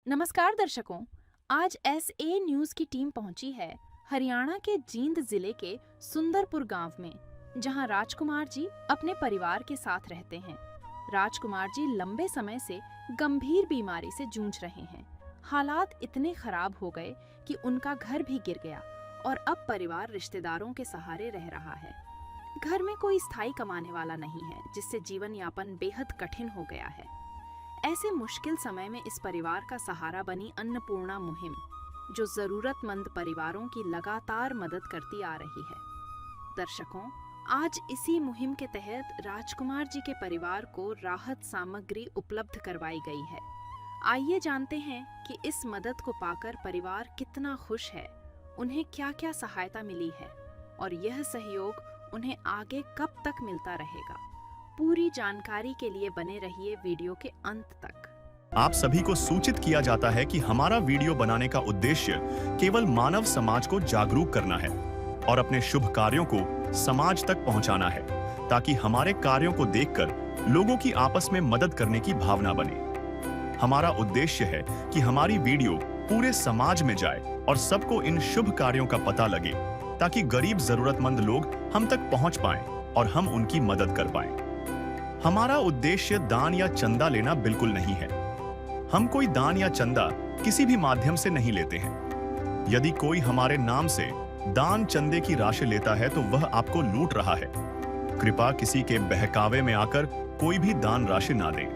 नमस्कार दर्शकों, आज SA न्यूज की टीम पहुंची है हरियाणा के जींद जिले के सुंदरपुर गांव में, जहां राजकुमार जी अपने परिवार के साथ रहते हैं। राजकुमार जी लंबे समय से गंभीर बीमारी से जूझ रहे हैं। हालात इतने खराब हो गए कि उनका घर भी गिर गया और अब परिवार रिश्तेदारों के सहारे रह रहा है। घर में कोई स्थायी कमाने वाला नहीं है, जिससे जीवन यापन बेहद कठिन हो गया है। ऐसे मुश्किल समय में इस परिवार का सहारा बनी अन्नपूर्णा मुहिम, जो जरूरतमंद परिवारों की लगातार मदद करती आ रही है। दर्शकों, आज इसी मुहिम के तहत राजकुमार जी के परिवार को राहत सामग्री उपलब्ध करवाई गई है। आइए जानते हैं कि इस मदद को पाकर परिवार कितना खुश है, उन्हें क्या क्या सहायता मिली है और यह सहयोग उन्हें आगे कब तक मिलता रहेगा। पूरी जानकारी के लिए बने रहिए वीडियो के अंत तक। आप सभी को सूचित किया जाता है कि हमारा वीडियो बनाने का उद्देश्य केवल मानव समाज को जागरूक करना है और अपने शुभ कार्यों को समाज तक पहुंचाना है, ताकि हमारे कार्यों को देखकर लोगों की आपस में मदद करने की भावना बने। हमारा उद्देश्य है कि हमारी वीडियो पूरे समाज में जाए और सबको इन शुभ कार्यों का पता लगे, ताकि गरीब जरूरतमंद लोग हम तक पहुंच पाएं और हम उनकी मदद कर पाएं। हमारा उद्देश्य दान या चंदा लेना बिल्कुल नहीं है। हम कोई दान या चंदा किसी भी माध्यम से नहीं लेते हैं। यदि कोई हमारे नाम से दान चंदे की राशि लेता है तो वह आपको लूट रहा है। कृपया किसी के बहकावे में आकर कोई भी दान राशि ना दें।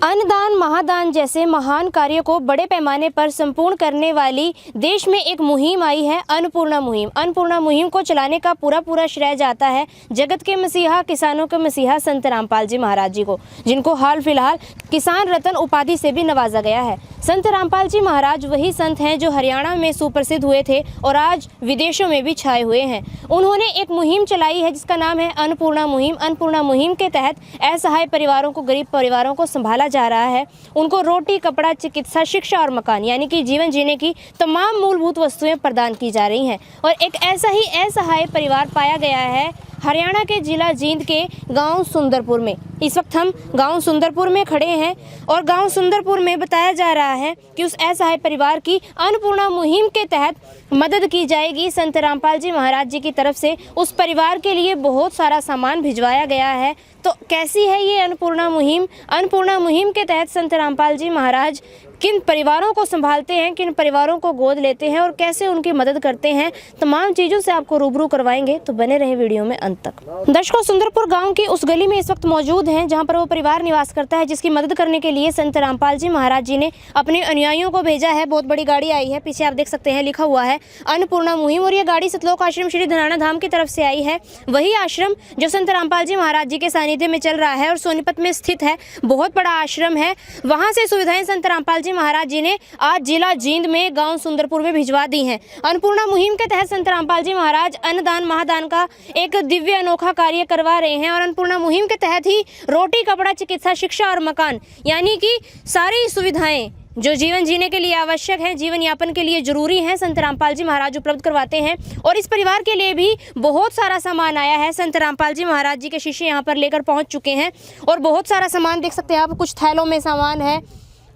अन्नदान महादान जैसे महान कार्यों को बड़े पैमाने पर संपूर्ण करने वाली देश में एक मुहिम आई है, अन्नपूर्णा मुहिम। अन्नपूर्णा मुहिम को चलाने का पूरा श्रेय जाता है जगत के मसीहा, किसानों के मसीहा संत रामपाल जी महाराज जी को, जिनको हाल फिलहाल किसान रत्न उपाधि से भी नवाजा गया है। संत रामपाल जी महाराज वही संत हैं जो हरियाणा में सुप्रसिद्ध हुए थे और आज विदेशों में भी छाए हुए हैं। उन्होंने एक मुहिम चलाई है जिसका नाम है अन्नपूर्णा मुहिम। अन्नपूर्णा मुहिम के तहत असहाय परिवारों को, गरीब परिवारों को संभाला जा रहा है। उनको रोटी, कपड़ा, चिकित्सा, शिक्षा और मकान, यानी कि जीवन जीने की तमाम मूलभूत वस्तुएं प्रदान की जा रही हैं। और एक ऐसा ही असहाय परिवार पाया गया है हरियाणा के जिला जींद के गांव सुंदरपुर में। इस वक्त हम गांव सुंदरपुर में खड़े हैं और गांव सुंदरपुर में बताया जा रहा है कि उस असहाय परिवार की अन्नपूर्णा मुहिम के तहत मदद की जाएगी। संत रामपाल जी महाराज जी की तरफ से उस परिवार के लिए बहुत सारा सामान भिजवाया गया है। तो कैसी है ये अन्नपूर्णा मुहिम? अन्नपूर्णा मुहिम के तहत संत रामपाल जी महाराज किन परिवारों को संभालते हैं, किन परिवारों को गोद लेते हैं और कैसे उनकी मदद करते हैं, तमाम चीज़ों से आपको रूबरू करवाएंगे। तो बने रहे वीडियो में अंत तक। दर्शकों, सुंदरपुर गांव की उस गली में इस वक्त मौजूद हैं जहां पर वो परिवार निवास करता है, जिसकी मदद करने के लिए संत रामपाल जी महाराज जी ने अपने अनुयायियों को भेजा है। बहुत बड़ी गाड़ी आई है, पीछे आप देख सकते हैं लिखा हुआ है अन्नपूर्णा मुहिम, और ये गाड़ी सतलोक आश्रम श्री धनाना धाम की तरफ से आई है। वही आश्रम जो संत रामपाल जी महाराज जी के सानिध्य में चल रहा है और सोनीपत में स्थित है। बहुत बड़ा आश्रम है। वहां से सुविधाएं संत रामपाल जी महाराज जी ने आज जिला जींद में गांव सुंदरपुर में भिजवा दी हैं। अन्नपूर्णा मुहिम के तहत संत रामपाल जी महाराज अन्नदान महादान का एक दिव्य अनोखा कार्य करवा रहे हैं और अन्नपूर्णा मुहिम के तहत ही रोटी, कपड़ा, चिकित्सा, शिक्षा और मकान, यानी कि सारी सुविधाएं जो जीवन जीने के लिए आवश्यक हैं, जीवन यापन के लिए जरूरी हैं, संत रामपाल जी महाराज उपलब्ध करवाते हैं। और इस परिवार के लिए भी बहुत सारा सामान आया है। संत रामपाल जी महाराज जी के शिष्य यहाँ पर लेकर पहुँच चुके हैं और बहुत सारा सामान देख सकते हैं आप। कुछ थैलों में सामान है,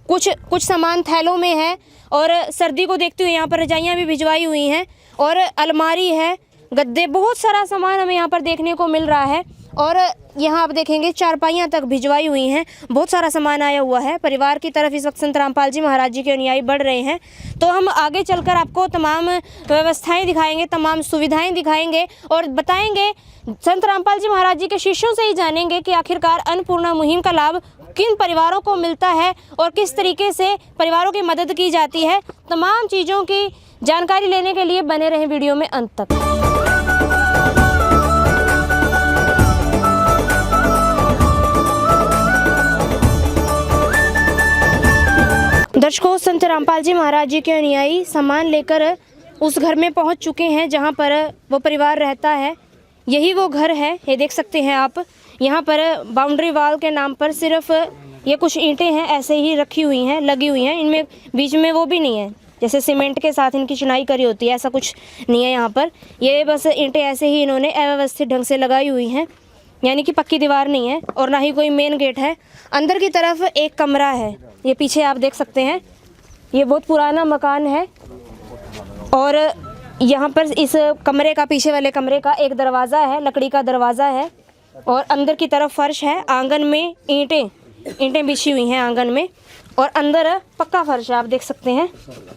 कुछ सामान थैलों में है और सर्दी को देखते हुए यहाँ पर रजाइयाँ भी भिजवाई हुई हैं और अलमारी है, गद्दे, बहुत सारा सामान हमें यहाँ पर देखने को मिल रहा है। और यहाँ आप देखेंगे चारपाइयाँ तक भिजवाई हुई हैं। बहुत सारा सामान आया हुआ है। परिवार की तरफ इस वक्त संत रामपाल जी महाराज जी के अनुयायी बढ़ रहे हैं। तो हम आगे चलकर आपको तमाम व्यवस्थाएं दिखाएंगे, तमाम सुविधाएं दिखाएंगे और बताएंगे। संत रामपाल जी महाराज जी के शिष्यों से ही जानेंगे कि आखिरकार अन्नपूर्णा मुहिम का लाभ किन परिवारों को मिलता है और किस तरीके से परिवारों की मदद की जाती है। तमाम चीज़ों की जानकारी लेने के लिए बने रहें वीडियो में अंत तक। दर्शकों, संत रामपाल जी महाराज जी के अनुयायी सामान लेकर उस घर में पहुंच चुके हैं जहां पर वो परिवार रहता है। यही वो घर है, ये देख सकते हैं आप। यहाँ पर बाउंड्री वाल के नाम पर सिर्फ ये कुछ ईंटें हैं, ऐसे ही रखी हुई हैं, लगी हुई हैं। इनमें बीच में वो भी नहीं है, जैसे सीमेंट के साथ इनकी चुनाई करी होती है, ऐसा कुछ नहीं है यहाँ पर। ये बस ईंटें ऐसे ही इन्होंने अव्यवस्थित ढंग से लगाई हुई हैं। यानी कि पक्की दीवार नहीं है और ना ही कोई मेन गेट है। अंदर की तरफ एक कमरा है, ये पीछे आप देख सकते हैं। ये बहुत पुराना मकान है और यहाँ पर इस कमरे का, पीछे वाले कमरे का एक दरवाज़ा है, लकड़ी का दरवाज़ा है और अंदर की तरफ फर्श है। आंगन में ईंटें बिछी हुई हैं आंगन में और अंदर पक्का फर्श है, आप देख सकते हैं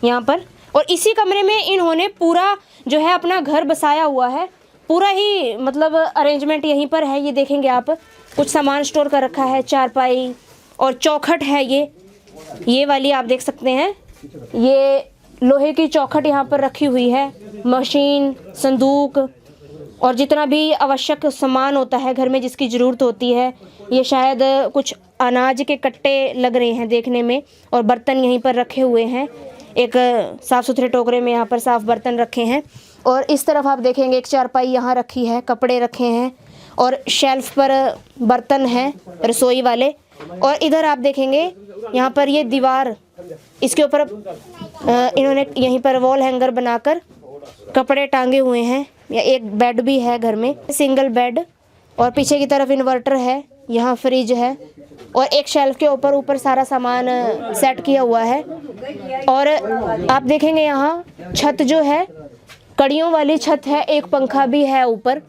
यहाँ पर। और इसी कमरे में इन्होंने पूरा जो है अपना घर बसाया हुआ है, पूरा ही मतलब अरेंजमेंट यहीं पर है। ये देखेंगे आप, कुछ सामान स्टोर कर रखा है, चारपाई और चौखट है ये वाली आप देख सकते हैं। ये लोहे की चौखट यहाँ पर रखी हुई है, मशीन, संदूक और जितना भी आवश्यक सामान होता है घर में जिसकी ज़रूरत होती है। ये शायद कुछ अनाज के कट्टे लग रहे हैं देखने में और बर्तन यहीं पर रखे हुए हैं। एक साफ़ सुथरे टोकरे में यहाँ पर साफ़ बर्तन रखे हैं और इस तरफ आप देखेंगे एक चारपाई यहाँ रखी है, कपड़े रखे हैं और शेल्फ पर बर्तन हैं रसोई वाले। और इधर आप देखेंगे यहाँ पर ये दीवार, इसके ऊपर इन्होंने यहीं पर वॉल हैंगर बनाकर कपड़े टांगे हुए हैं। या एक बेड भी है घर में, सिंगल बेड, और पीछे की तरफ इन्वर्टर है, यहाँ फ्रिज है और एक शेल्फ के ऊपर सारा सामान सेट किया हुआ है। और आप देखेंगे यहाँ छत जो है कड़ियों वाली छत है, एक पंखा भी है ऊपर।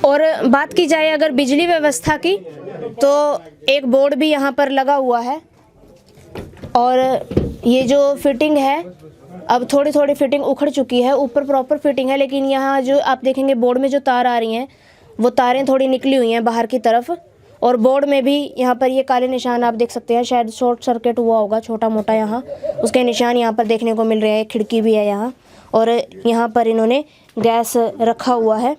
और बात की जाए अगर बिजली व्यवस्था की तो एक बोर्ड भी यहाँ पर लगा हुआ है और ये जो फिटिंग है अब थोड़ी थोड़ी फिटिंग उखड़ चुकी है, ऊपर प्रॉपर फिटिंग है, लेकिन यहाँ जो आप देखेंगे बोर्ड में जो तार आ रही हैं वो तारें थोड़ी निकली हुई हैं बाहर की तरफ। और बोर्ड में भी यहाँ पर ये काले निशान आप देख सकते हैं, शायद शॉर्ट सर्किट हुआ होगा छोटा मोटा, यहाँ उसके निशान यहाँ पर देखने को मिल रहे हैं। खिड़की भी है यहाँ और यहाँ पर इन्होंने गैस रखा हुआ है।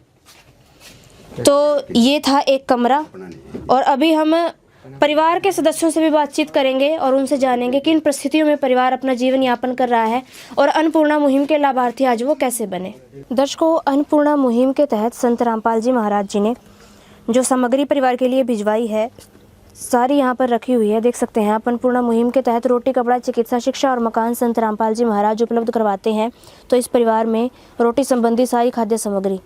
तो ये था एक कमरा और अभी हम परिवार के सदस्यों से भी बातचीत करेंगे और उनसे जानेंगे कि इन परिस्थितियों में परिवार अपना जीवन यापन कर रहा है और अन्नपूर्णा मुहिम के लाभार्थी आज वो कैसे बने। दर्शकों, अन्नपूर्णा मुहिम के तहत संत रामपाल जी महाराज जी ने जो सामग्री परिवार के लिए भिजवाई है सारी यहाँ पर रखी हुई है, देख सकते हैं आप। अन्नपूर्णा मुहिम के तहत रोटी, कपड़ा, चिकित्सा, शिक्षा और मकान संत रामपाल जी महाराज उपलब्ध करवाते हैं। तो इस परिवार में रोटी संबंधी सारी खाद्य सामग्री,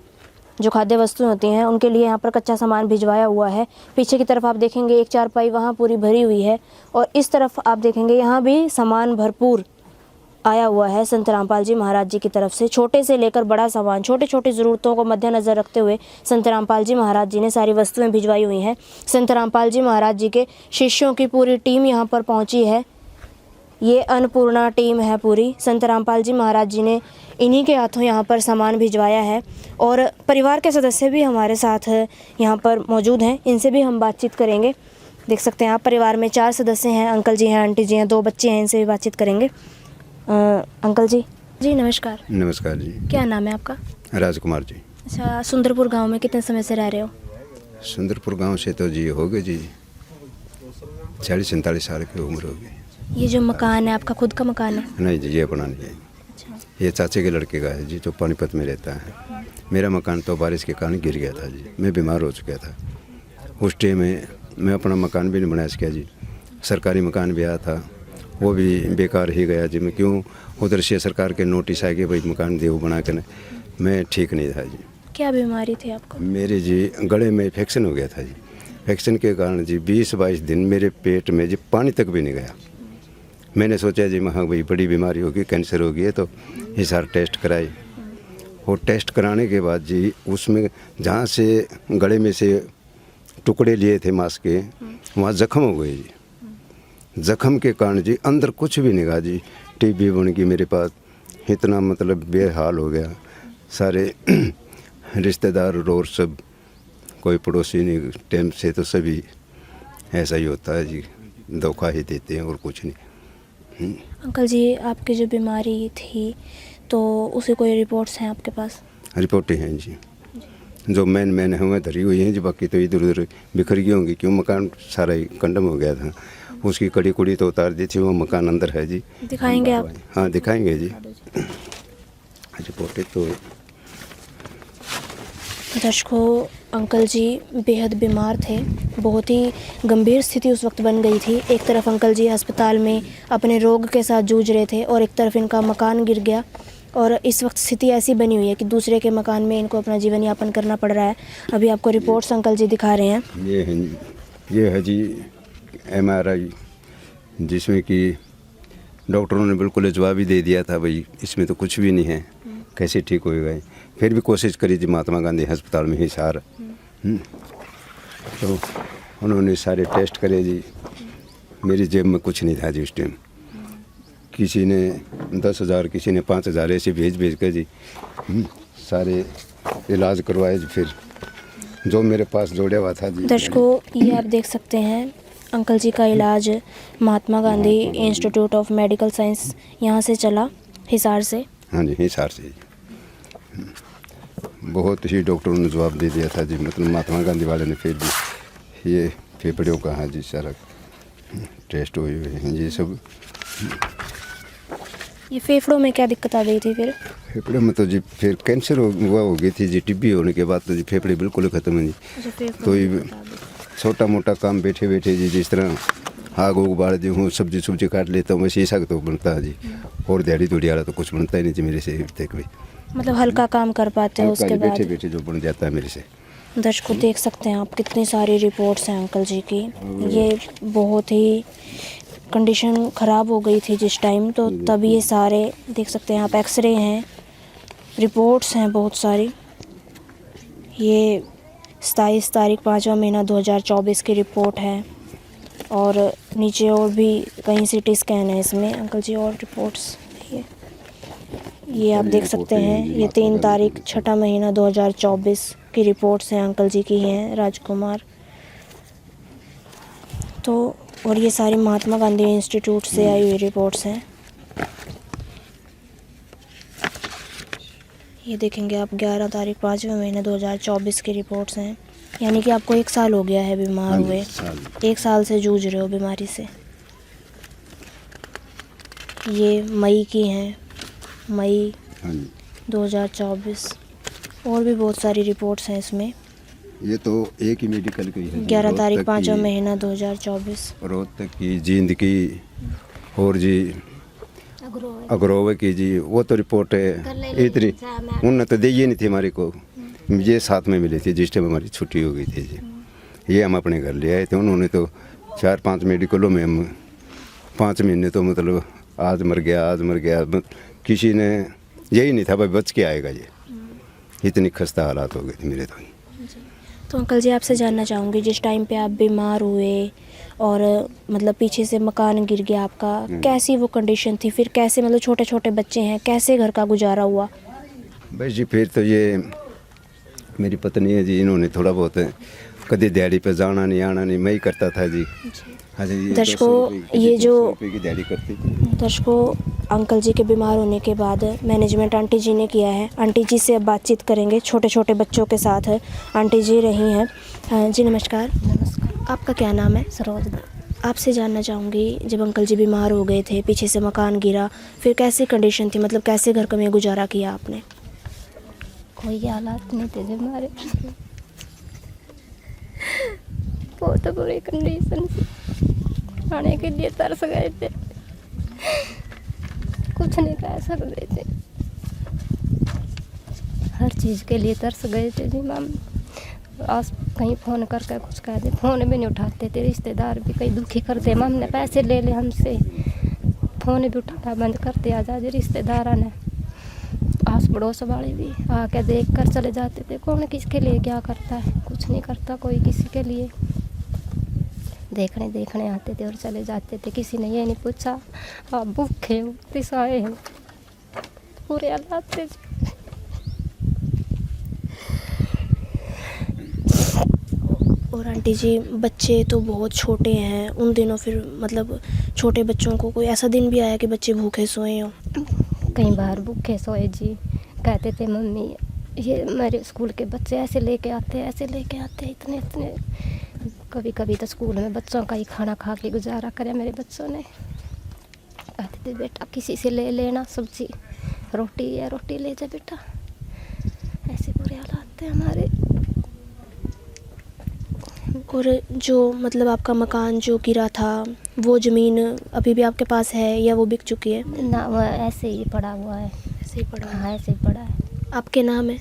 जो खाद्य वस्तुएं होती हैं, उनके लिए यहाँ पर कच्चा सामान भिजवाया हुआ है। पीछे की तरफ आप देखेंगे एक चारपाई वहाँ पूरी भरी हुई है और इस तरफ आप देखेंगे यहाँ भी सामान भरपूर आया हुआ है संत रामपाल जी महाराज जी की तरफ से। छोटे से लेकर बड़ा सामान, छोटी छोटी ज़रूरतों को मद्देनज़र रखते हुए संत रामपाल जी महाराज जी ने सारी वस्तुएं भिजवाई हुई हैं। संत रामपाल जी महाराज जी के शिष्यों की पूरी टीम यहाँ पर पहुँची है। ये अन्नपूर्णा टीम है पूरी। संत रामपाल जी महाराज जी ने इन्हीं के हाथों यहाँ पर सामान भिजवाया है और परिवार के सदस्य भी हमारे साथ यहाँ पर मौजूद हैं, इनसे भी हम बातचीत करेंगे। देख सकते हैं आप, परिवार में 4 सदस्य हैं, अंकल जी हैं, आंटी जी हैं, 2 बच्चे हैं, इनसे भी बातचीत करेंगे। अंकल जी नमस्कार। नमस्कार जी। क्या नाम है आपका? राजकुमार जी। अच्छा, सुंदरपुर गांव में कितने समय से रह रहे हो? सुंदरपुर गांव से तो जी हो गए जी 40-47 साल की उम्र हो गई। ये जो मकान है आपका खुद का मकान है? नहीं जी, ये अपना नहीं है। अच्छा। ये चाचे के लड़के का है जी, जो पानीपत में रहता है। मेरा मकान तो बारिश के कारण गिर गया था जी, मैं बीमार हो चुका था उस टाइम में। मैं अपना मकान भी नहीं बना सका जी। सरकारी मकान भी आया था, वो भी बेकार ही गया जी। मैं क्यों, उधर से सरकार के नोटिस आ गए भाई मकान देव बना कर, मैं ठीक नहीं था जी। क्या बीमारी थी आपको? मेरे जी गले में इन्फेक्शन हो गया था जी। इन्फेक्शन के कारण जी 20-22 दिन मेरे पेट में जी पानी तक भी नहीं गया। मैंने सोचा जी हाँ भाई बड़ी बीमारी होगी, कैंसर हो गई है, तो ये सारा टेस्ट कराए। और टेस्ट कराने के बाद जी उसमें जहाँ से गले में से टुकड़े लिए थे मांस के, वहाँ जख्म हो गए जी। जख्म के कारण जी अंदर कुछ भी नहीं गया जी। टीबी बन गई मेरे पास, इतना मतलब बेहाल हो गया। सारे रिश्तेदार और सब, कोई पड़ोसी नहीं, टाइम से तो सभी ऐसा ही होता है जी, धोखा ही देते हैं और कुछ नहीं। अंकल जी, आपकी जो बीमारी थी तो उसे कोई रिपोर्ट्स हैं आपके पास? रिपोर्टें हैं जी, जो मैन हमें धरी हुई हैं जी, बाकी तो इधर उधर बिखर गई होंगी, क्यों मकान सारा ही कंडम हो गया था। उसकी कड़ी कुड़ी तो उतार दी थी, वो मकान अंदर है जी। दिखाएंगे आप? हाँ दिखाएंगे जी। रिपोर्टें तो दर्शकों, अंकल जी बेहद बीमार थे, बहुत ही गंभीर स्थिति उस वक्त बन गई थी। एक तरफ अंकल जी अस्पताल में अपने रोग के साथ जूझ रहे थे और एक तरफ इनका मकान गिर गया और इस वक्त स्थिति ऐसी बनी हुई है कि दूसरे के मकान में इनको अपना जीवन यापन करना पड़ रहा है। अभी आपको रिपोर्ट्स अंकल जी दिखा रहे हैं। ये है जी MRI, जिसमें कि डॉक्टरों ने बिल्कुल जवाब ही दे दिया था भाई इसमें तो कुछ भी नहीं है, कैसे ठीक होएगा। फिर भी कोशिश करी थी महात्मा गांधी अस्पताल में हिसार। तो उन्होंने सारे टेस्ट करे जी, मेरी जेब में कुछ नहीं था जी उस टाइम। किसी ने 10,000 किसी ने 5,000 ऐसे भेज कर जी सारे इलाज करवाए जी। फिर जो मेरे पास जोड़ा हुआ था जी। दर्शकों, ये आप देख सकते हैं अंकल जी का इलाज Mahatma Gandhi Institute of Medical Science यहाँ से चला, हिसार से। हाँ जी, हिसार से। बहुत ही डॉक्टरों ने जवाब दे दिया था जी, मतलब महात्मा गांधी वाले ने। फिर भी ये फेफड़ों का हाँ जी सारा टेस्ट हुए हैं जी सब। ये फेफड़ों में क्या दिक्कत आ गई थी फिर? फेफड़े में तो जी फिर कैंसर हुआ हो गई थी जी। टीबी होने के बाद तो जी फेफड़े बिल्कुल खत्म है जी। तो ये छोटा मोटा काम बैठे बैठे जी, जिस तरह आग उग बाढ़ दी हूँ, सब्जी सुब्जी काट लेता हूँ, वैसे ऐसा तो बनता है जी। और दिहाड़ी थोड़ी वाला तो कुछ बनता ही नहीं जी मेरे से तक भी। मतलब हल्का काम कर पाते हैं उसके बाद बैठे बैठे जो बन जाता है मेरे से। दर्शकों, देख सकते हैं आप कितनी सारी रिपोर्ट्स हैं अंकल जी की। ये बहुत ही कंडीशन ख़राब हो गई थी जिस टाइम, तो तब ये सारे देख सकते हैं आप, एक्सरे हैं, रिपोर्ट्स हैं बहुत सारी। ये 27 तारीख 5वां महीना 2024 की रिपोर्ट है। और नीचे और भी कहीं CT स्कैन है इसमें अंकल जी, और रिपोर्ट्स। ये आप देख सकते हैं, ये 3 तारीख 6वां महीना 2024 की रिपोर्ट्स हैं अंकल जी की हैं, राजकुमार। तो और ये सारी महात्मा गांधी इंस्टीट्यूट से आई हुई रिपोर्ट्स हैं। ये देखेंगे आप 11 तारीख 5वें महीने 2024 की रिपोर्ट्स हैं। यानी कि आपको 1 साल हो गया है बीमार हुए, 1 साल से जूझ रहे हो बीमारी से। ये मई की हैं, मई 2024। और भी बहुत सारी रिपोर्ट्स हैं इसमें। ये तो एक ही मेडिकल की है। 11 तारीख 5वां महीना 2024। रोहतक की, जींद की और जी अग्रोवे की जी, वो तो रिपोर्ट है इतनी उन्होंने तो दी ही नहीं थी हमारे को। ये साथ में मिली थी जिस टाइम हमारी छुट्टी हो गई थी जी। ये हम अपने घर ले आए थे। उन्होंने तो 4-5 मेडिकलों में हम 5 महीने तो मतलब आज मर गया किसी ने यही नहीं था भाई बच के आएगा ये। इतनी खस्ता हालात हो गए थे मेरे तो अंकल जी, आपसे जानना चाहूँगी, जिस टाइम पे आप बीमार हुए और मतलब पीछे से मकान गिर गया आपका, कैसी वो कंडीशन थी? फिर कैसे, मतलब छोटे छोटे बच्चे हैं, कैसे घर का गुजारा हुआ? बस जी फिर तो ये मेरी पत्नी है जी, इन्होंने थोड़ा बहुत कभी दिहाड़ी पे जाना नहीं आना नहीं, मैं ही करता था जी। हाँ जी। दर्शकों, ये जो दिहाड़ी करती। दर्शकों, अंकल जी के बीमार होने के बाद मैनेजमेंट आंटी जी ने किया है। आंटी जी से अब बातचीत करेंगे, छोटे छोटे बच्चों के साथ आंटी जी रही हैं। जी नमस्कार। नमस्कार। आपका क्या नाम है? सरोज। आपसे जानना चाहूँगी, जब अंकल जी बीमार हो गए थे, पीछे से मकान गिरा, फिर कैसी कंडीशन थी, मतलब कैसे घर का में गुजारा किया आपने? कोई हालात नहीं थे हमारे, बहुत बुरी कंडीशन थी, खाने के लिए तरस गए थे, कुछ नहीं कह सकते थे, हर चीज़ के लिए तरस गए थे जी। मैम आज कहीं फ़ोन करके कुछ कह दे, फ़ोन भी नहीं उठाते थे, रिश्तेदार भी कहीं दुखी करते, मम ने पैसे ले ले हमसे, फ़ोन भी उठाना बंद करते आजादी रिश्तेदार ने। आस पड़ोस वाले भी आके देख कर चले जाते थे। कौन किसके लिए क्या करता है, कुछ नहीं करता कोई किसी के लिए, देखने आते थे और चले जाते थे। किसी ने ये नहीं पूछा आप भूखे हो, तिसाए हो, पूरे हालात थे। और आंटी जी, बच्चे तो बहुत छोटे हैं उन दिनों, फिर मतलब छोटे बच्चों को कोई ऐसा दिन भी आया कि बच्चे भूखे सोए हों? कई बार भूखे सोए जी। कहते थे मम्मी ये मेरे स्कूल के बच्चे ऐसे लेके आते इतने कभी कभी तो स्कूल में बच्चों का ही खाना खा के गुजारा करे मेरे बच्चों ने। कहते थे बेटा किसी से ले लेना सब्जी, रोटी ले जा बेटा। ऐसे बुरे हालात थे हमारे। और जो मतलब आपका मकान जो गिरा था, वो ज़मीन अभी भी आपके पास है या वो बिक चुकी है? ना, वो ऐसे ही पड़ा हुआ है। ऐसे ही पड़ा? हाँ ऐसे ही पड़ा है। आपके नाम है?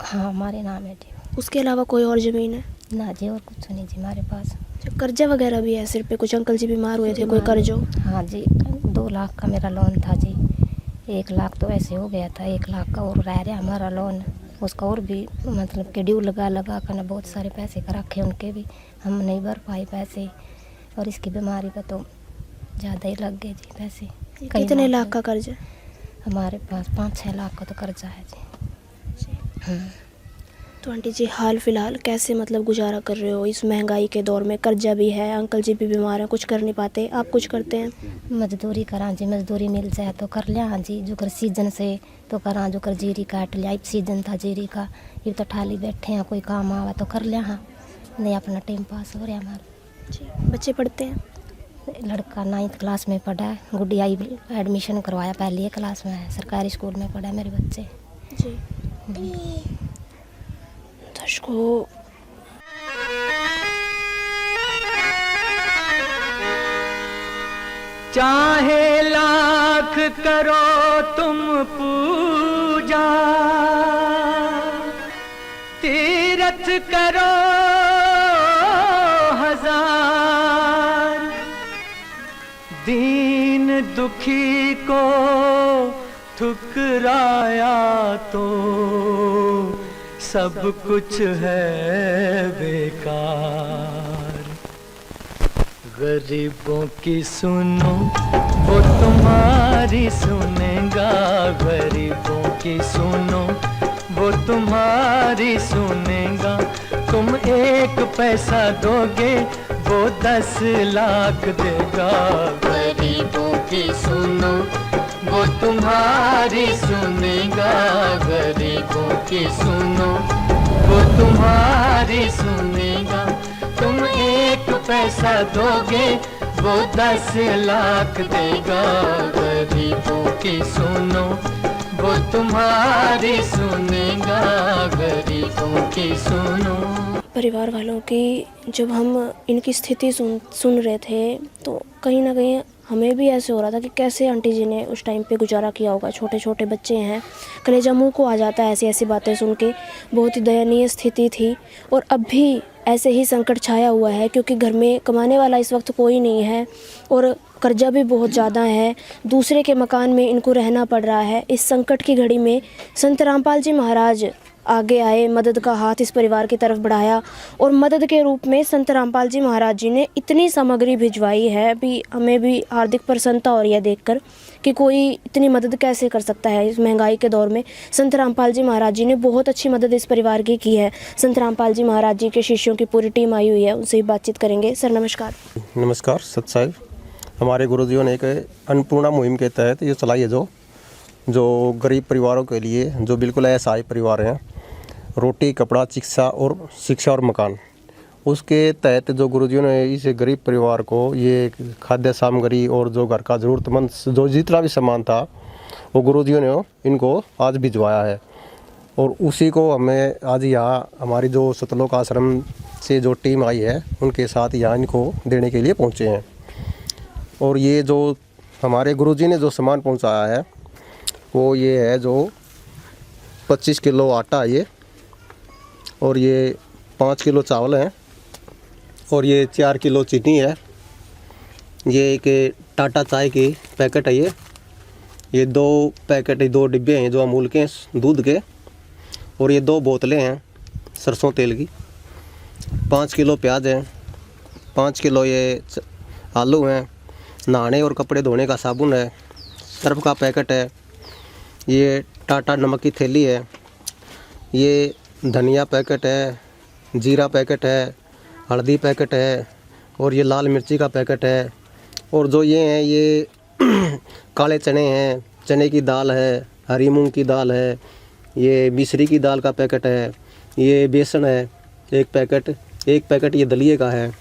हाँ हमारे नाम है जी। उसके अलावा कोई और ज़मीन है? ना जी और कुछ नहीं जी हमारे पास। कर्जा वगैरह भी है सिर पे? कुछ अंकल जी बीमार हुए थे, कोई कर्ज हो? हाँ जी, 2 लाख का मेरा लोन था जी। 1 लाख तो ऐसे हो गया था, 1 लाख का और रह रहा हमारा लोन। उसका और भी मतलब कि ड्यू लगा कर बहुत सारे पैसे का रखे, उनके भी हम नहीं भर पाए पैसे। और इसकी बीमारी पे तो ज़्यादा ही लग गए जी पैसे। कितने लाख का कर्ज है? हमारे पास 5-6 लाख का तो कर्जा है जी। तो आंटी जी हाल फिलहाल कैसे मतलब गुजारा कर रहे हो इस महंगाई के दौर में? कर्जा भी है, अंकल जी भी बीमार हैं, कुछ कर नहीं पाते, आप कुछ करते हैं? मजदूरी करा जी, मजदूरी मिल जाए तो कर लिया हाँ जी। जो कर सीजन से तो करा, जो कर जीरी काट लिया। अब सीजन था जीरी का, ये तो ठाली बैठे हैं, कोई काम आवा तो कर लिया हाँ। नहीं अपना टाइम पास हो रहा हमारा जी। बच्चे पढ़ते हैं? लड़का 9th क्लास में पढ़ा है, गुड़िया एडमिशन करवाया, पहली क्लास में है, सरकारी स्कूल में पढ़ा है मेरे बच्चे जी। दर्शकों, चाहे लाख करो तुम पूजा, तीरथ करो 1000, दीन दुखी को ठुकराया तो सब कुछ है बेकार। गरीबों की सुनो वो तुम्हारी सुनेगा, गरीबों की सुनो वो तुम्हारी सुनेगा। तुम 1 पैसा दोगे वो 10 लाख देगा। गरीबों की सुनो वो तुम्हारी सुनेगा, गरीबों की सुनो वो तुम्हारी सुनेगा। तुम 1 पैसा दोगे वो 10 लाख देगा। गरीबों की सुनो वो तुम्हारी सुनेगा, गरीबों की सुनो। परिवार वालों की जब हम इनकी स्थिति सुन रहे थे तो कहीं ना कहीं हमें भी ऐसे हो रहा था कि कैसे आंटी जी ने उस टाइम पे गुजारा किया होगा। छोटे छोटे बच्चे हैं, कलेजा मुंह को आ जाता है ऐसी ऐसी बातें सुन के। बहुत ही दयनीय स्थिति थी और अब भी ऐसे ही संकट छाया हुआ है क्योंकि घर में कमाने वाला इस वक्त कोई नहीं है और कर्जा भी बहुत ज़्यादा है। दूसरे के मकान में इनको रहना पड़ रहा है। इस संकट की घड़ी में संत रामपाल जी महाराज आगे आए, मदद का हाथ इस परिवार की तरफ बढ़ाया और मदद के रूप में संत रामपाल जी महाराज जी ने इतनी सामग्री भिजवाई है। अभी हमें भी हार्दिक प्रसन्नता हो रही है देखकर कि कोई इतनी मदद कैसे कर सकता है इस महंगाई के दौर में। संत रामपाल जी महाराज जी ने बहुत अच्छी मदद इस परिवार की है। संत रामपाल जी महाराज जी के शिष्यों की पूरी टीम आई हुई है, उनसे ही बातचीत करेंगे। सर नमस्कार। नमस्कार। सत साहिब, हमारे गुरुजियों ने एक अन्नपूर्णा मुहिम के तहत ये चलाई है जो गरीब परिवारों के लिए, जो बिल्कुल असहाय परिवार हैं, रोटी, कपड़ा, शिक्षा और मकान। उसके तहत जो गुरुजियों ने इस गरीब परिवार को ये खाद्य सामग्री और जो घर का ज़रूरतमंद जो जितना भी सामान था वो गुरुजियों ने इनको आज भिजवाया है। और उसी को हमें आज यहाँ हमारी जो सतलोक आश्रम से जो टीम आई है उनके साथ यहाँ इनको देने के लिए पहुँचे हैं। और ये जो हमारे गुरुजी ने जो सामान पहुँचाया है वो ये है जो 25 किलो आटा ये, और ये 5 किलो चावल हैं, और ये 4 किलो चीनी है। ये एक टाटा चाय की पैकेट है ये 2 पैकेट 2 डिब्बे हैं जो अमूल के दूध के, और ये 2 बोतलें हैं सरसों तेल की। 5 किलो प्याज है, 5 किलो ये आलू हैं, नहाने और कपड़े धोने का साबुन है, सर्फ का पैकेट है, ये टाटा नमक की थैली है, ये धनिया पैकेट है, जीरा पैकेट है, हल्दी पैकेट है, और ये लाल मिर्ची का पैकेट है। और जो ये हैं ये काले चने हैं, चने की दाल है, हरी मूंग की दाल है, ये मिश्री की दाल का पैकेट है, ये बेसन है 1 पैकेट ये दलिए का है,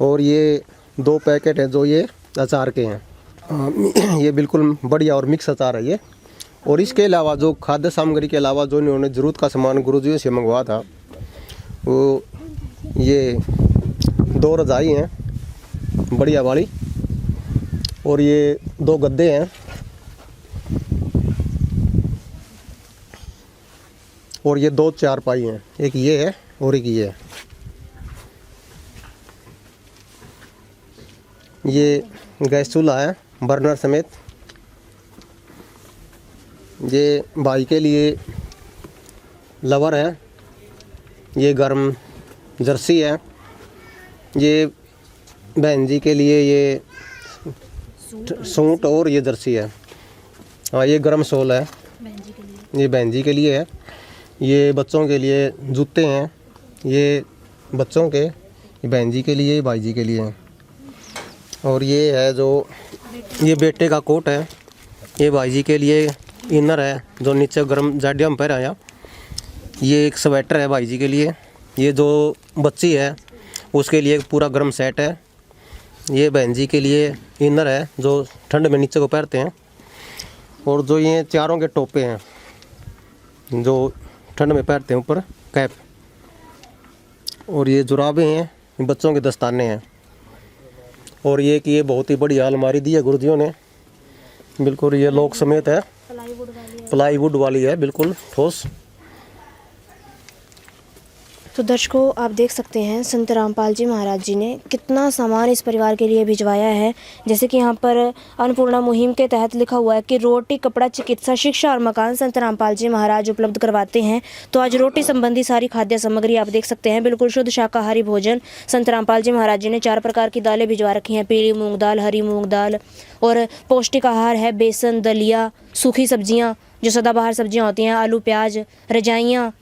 और ये 2 पैकेट है जो ये अचार के हैं। ये बिल्कुल बढ़िया और मिक्स अचार है ये। और इसके अलावा जो खाद्य सामग्री के अलावा जो इन्होंने ज़रूरत का सामान गुरुजियों से मंगवा था वो ये 2 रजाई हैं बढ़िया वाली, और ये 2 गद्दे हैं, और ये 2 चारपाई हैं, एक ये है और एक ये है। ये गैस चूल्हा है बर्नर समेत। ये भाई के लिए लवर है। ये गर्म जर्सी है। ये बहन जी के लिए ये सूट और ये जर्सी है। हाँ, ये गर्म सोल है, ये बहन जी के लिए है। ये बच्चों के लिए जूते हैं, ये बच्चों के, ये बहन जी के लिए, भाई जी के लिए हैं। और ये है जो ये बेटे का कोट है, ये भाई जी के लिए इनर है जो नीचे गर्म जैकेट में पहना है। ये एक स्वेटर है भाई जी के लिए। ये जो बच्ची है उसके लिए एक पूरा गर्म सेट है। ये बहन जी के लिए इनर है जो ठंड में नीचे को पहनते हैं। और जो ये चारों के टोपे हैं जो ठंड में पहनते हैं ऊपर कैप। और ये जुराबे हैं, ये बच्चों के दस्ताने हैं। और ये कि ये बहुत ही बढ़िया अलमारी दी है गुरुजियों ने, बिल्कुल ये लॉक समेत है, प्लाईवुड वाली है, बिल्कुल ठोस। तो दर्शकों आप देख सकते हैं संत रामपाल जी महाराज जी ने कितना सामान इस परिवार के लिए भिजवाया है। जैसे कि यहाँ पर अन्नपूर्णा मुहिम के तहत लिखा हुआ है कि रोटी, कपड़ा, चिकित्सा, शिक्षा और मकान संत रामपाल जी महाराज उपलब्ध करवाते हैं। तो आज रोटी संबंधी सारी खाद्य सामग्री आप देख सकते हैं, बिल्कुल शुद्ध शाकाहारी भोजन संत रामपाल जी महाराज जी ने 4 प्रकार की दालें भिजवा रखी हैं, पीली मूंग दाल, हरी मूंग दाल, और पौष्टिक आहार है बेसन, दलिया, सूखी सब्जियाँ जो सदाबहार सब्जियाँ होती हैं, आलू, प्याज, रजाइयाँ,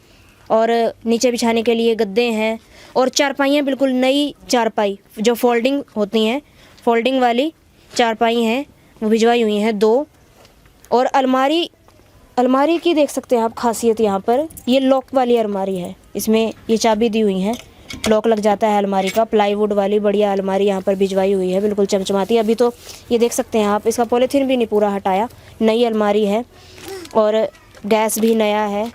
और नीचे बिछाने के लिए गद्दे हैं, और चारपाइयाँ, बिल्कुल नई चारपाई जो फोल्डिंग होती हैं, फोल्डिंग वाली चारपाई हैं वो भिजवाई हुई हैं 2। और अलमारी की देख सकते हैं आप खासियत, यहाँ पर ये लॉक वाली अलमारी है, इसमें ये चाबी दी हुई है, लॉक लग जाता है अलमारी का। प्लाईवुड वाली बढ़िया अलमारी यहाँ पर भिजवाई हुई है, बिल्कुल चमचमाती। अभी तो ये देख सकते हैं आप, इसका पॉलीथीन भी नहीं पूरा हटाया, नई अलमारी है। और गैस भी नया है,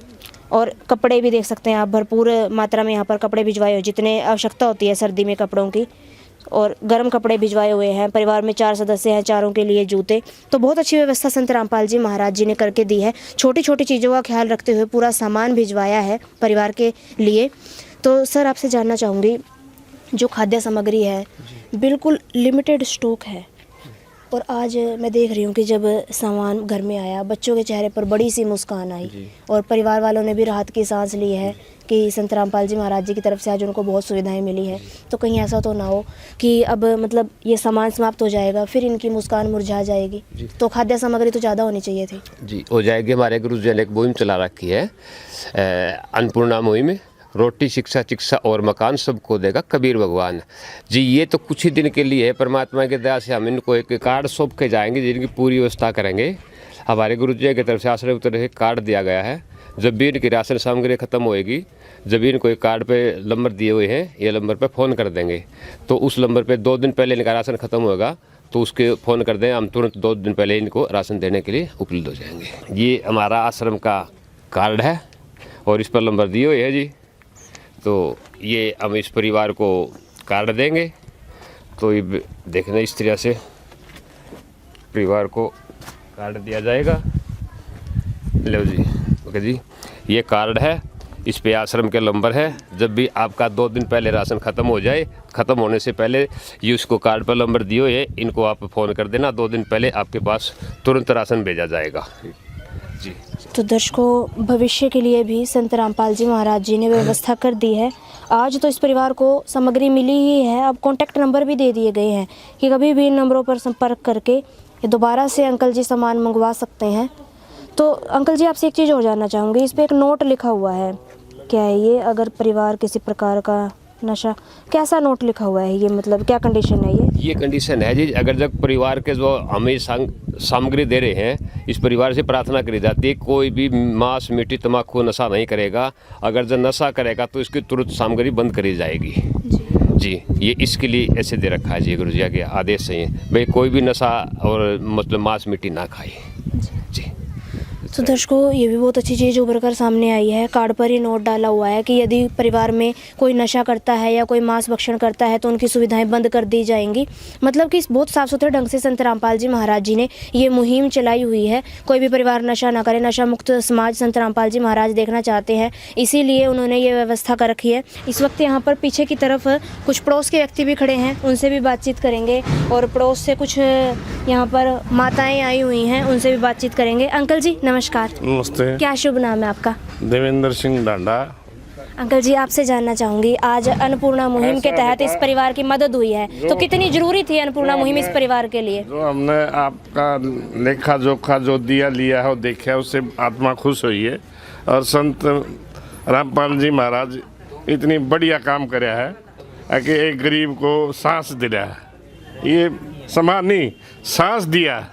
और कपड़े भी देख सकते हैं आप, भरपूर मात्रा में यहाँ पर कपड़े भिजवाए हुए, जितने आवश्यकता होती है सर्दी में कपड़ों की। और गर्म कपड़े भिजवाए हुए हैं। परिवार में 4 सदस्य हैं, चारों के लिए जूते। तो बहुत अच्छी व्यवस्था संत रामपाल जी महाराज जी ने करके दी है। छोटी छोटी चीज़ों का ख्याल रखते हुए पूरा सामान भिजवाया है परिवार के लिए। तो सर आपसे जानना चाहूँगी, जो खाद्य सामग्री है बिल्कुल लिमिटेड स्टॉक है, और आज मैं देख रही हूँ कि जब सामान घर में आया बच्चों के चेहरे पर बड़ी सी मुस्कान आई, और परिवार वालों ने भी राहत की सांस ली है कि संत रामपाल जी महाराज जी की तरफ से आज उनको बहुत सुविधाएं मिली है। तो कहीं ऐसा तो ना हो कि अब मतलब ये सामान समाप्त हो जाएगा फिर इनकी मुस्कान मुरझा जाएगी। तो खाद्य सामग्री तो ज़्यादा होनी चाहिए थी। जी हो जाएगी। हमारे गुरु जी ने एक मुहिम चला रखी है, अन्नपूर्णा मुहिम, रोटी, शिक्षा, चिकित्सा और मकान सबको देगा कबीर भगवान जी। ये तो कुछ ही दिन के लिए है, परमात्मा की दया से हम इनको एक कार्ड सौंप के जाएंगे जिनकी पूरी व्यवस्था करेंगे। हमारे गुरु जी की तरफ से आश्रय की तरफ से कार्ड दिया गया है। जब भी इनकी राशन सामग्री खत्म होएगी, जब भी इनको एक कार्ड पे नंबर दिए हुए हैं, ये नंबर पे फ़ोन कर देंगे। तो उस नंबर पे 2 दिन पहले इनका राशन खत्म होगा तो उसके फ़ोन कर दें, हम तुरंत 2 दिन पहले इनको राशन देने के लिए उपलब्ध हो जाएंगे। ये हमारा आश्रम का कार्ड है और इस पर नंबर दिए हुए हैं जी। तो ये हम इस परिवार को कार्ड देंगे, तो ये देखना इस तरह से परिवार को कार्ड दिया जाएगा। लो जी, ओके जी, ये कार्ड है, इस पे आश्रम के नंबर है। जब भी आपका 2 दिन पहले राशन ख़त्म हो जाए, ख़त्म होने से पहले ये उसको कार्ड पर नंबर दिए हुए, इनको आप फ़ोन कर देना, 2 दिन पहले आपके पास तुरंत राशन भेजा जाएगा जी। तो दर्शकों, भविष्य के लिए भी संत रामपाल जी महाराज जी ने व्यवस्था कर दी है। आज तो इस परिवार को सामग्री मिली ही है, अब कॉन्टैक्ट नंबर भी दे दिए गए हैं कि कभी भी इन नंबरों पर संपर्क करके ये दोबारा से अंकल जी सामान मंगवा सकते हैं। तो अंकल जी आपसे एक चीज़ और जानना चाहूँगी, इस पर एक नोट लिखा हुआ है, क्या है ये? अगर परिवार किसी प्रकार का नशा, कैसा नोट लिखा हुआ है ये, मतलब क्या कंडीशन है ये कंडीशन है जी। अगर जब परिवार के जो हमें सामग्री दे रहे हैं, इस परिवार से प्रार्थना करी जाती है कोई भी मांस, मीठी, तम्बाकू नशा नहीं करेगा। अगर जब नशा करेगा तो इसकी तुरंत सामग्री बंद करी जाएगी जी। ये इसके लिए ऐसे दे रखा है जी, गुरु जी के आदेश से भाई कोई भी नशा और मतलब मांस मीठी ना खाए जी। तो दर्शकों, ये भी बहुत अच्छी चीज़ उभर कर सामने आई है। कार्ड पर ही नोट डाला हुआ है कि यदि परिवार में कोई नशा करता है या कोई मांस भक्षण करता है तो उनकी सुविधाएं बंद कर दी जाएंगी। मतलब कि बहुत साफ सुथरे ढंग से संत रामपाल जी महाराज जी ने ये मुहिम चलाई हुई है। कोई भी परिवार नशा ना करे, नशा मुक्त समाज संत रामपाल जी महाराज देखना चाहते हैं, इसीलिए उन्होंने ये व्यवस्था कर रखी है। इस वक्त यहाँ पर पीछे की तरफ कुछ पड़ोस के व्यक्ति भी खड़े हैं, उनसे भी बातचीत करेंगे और पड़ोस से कुछ यहाँ पर माताएं आई हुई हैं, उनसे भी बातचीत करेंगे। अंकल जी नमस्कार। नमस्ते। क्या शुभ नाम है आपका? देवेंद्र सिंह डांडा। अंकल जी, आपसे जानना चाहूंगी, आज अन्नपूर्णा मुहिम के तहत इस परिवार की मदद हुई है, तो कितनी जरूरी थी अन्नपूर्णा मुहिम इस परिवार के लिए? जो हमने आपका लेखा जोखा जो दिया लिया है और देखा है, उससे आत्मा खुश हुई है। और संत रामपाल जी महाराज इतनी बढ़िया काम कराया है कि एक गरीब को सांस दिया है। ये समाज नहीं, सांस दिया,